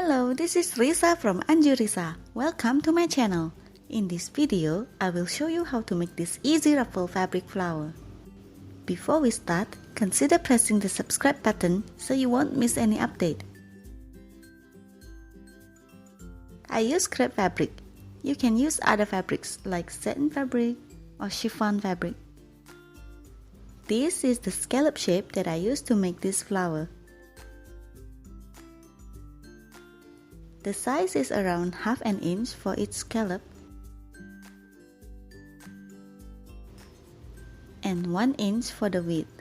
Hello, this is Risa from Anju Risa. Welcome to my channel. In this video, I will show you how to make this easy ruffle fabric flower. Before we start, consider pressing the subscribe button so you won't miss any update. I use crepe fabric. You can use other fabrics like satin fabric or chiffon fabric. This is the scallop shape that I use to make this flower. The size is around half an inch for each scallop and 1 inch for the width.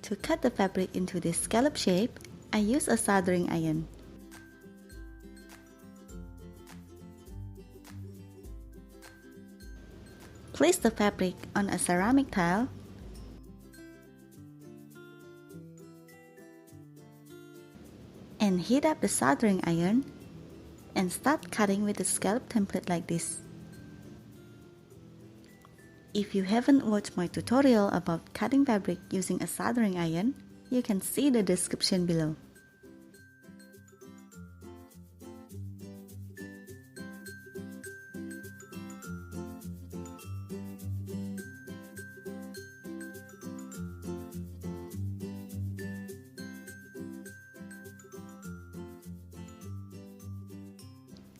To cut the fabric into this scallop shape, I use a soldering iron. Place the fabric on a ceramic tile and heat up the soldering iron and start cutting with the scallop template like this. If you haven't watched my tutorial about cutting fabric using a soldering iron, you can see the description below.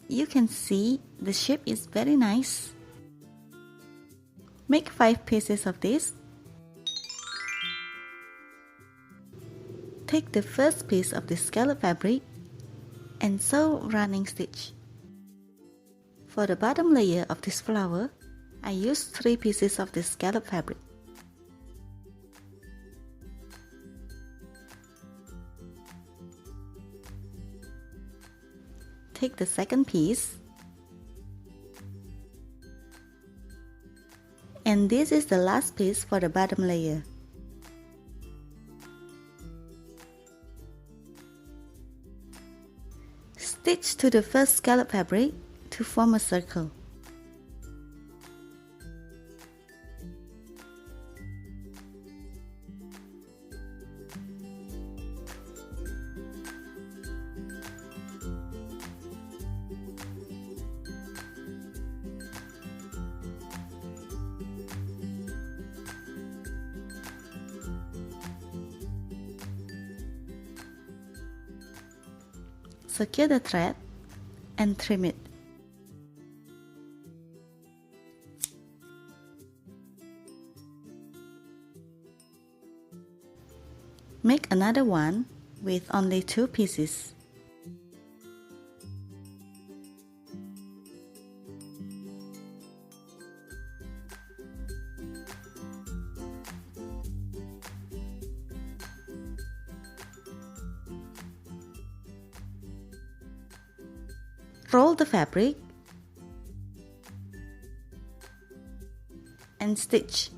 You can see the shape is very nice. Make 5 pieces of this. Take the first piece of the scallop fabric and sew running stitch. For the bottom layer of this flower, I used 3 pieces of the scallop fabric. Take the second piece, and this is the last piece for the bottom layer. Stitch to the first scallop fabric to form a circle. Secure the thread and trim it. Make another one with only 2 pieces. Roll the fabric and stitch.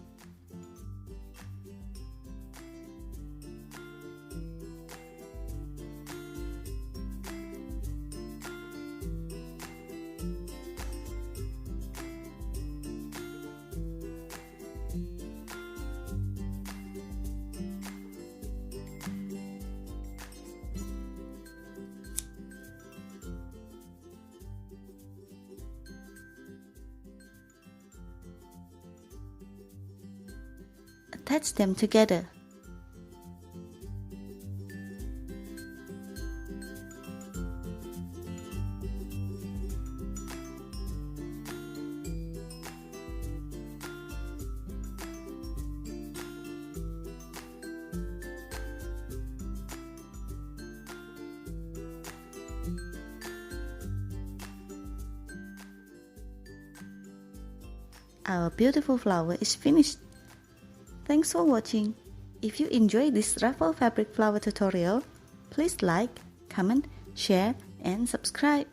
Attach them together. Our beautiful flower is finished. Thanks for watching. If you enjoyed this ruffle fabric flower tutorial, please like, comment, share, and subscribe.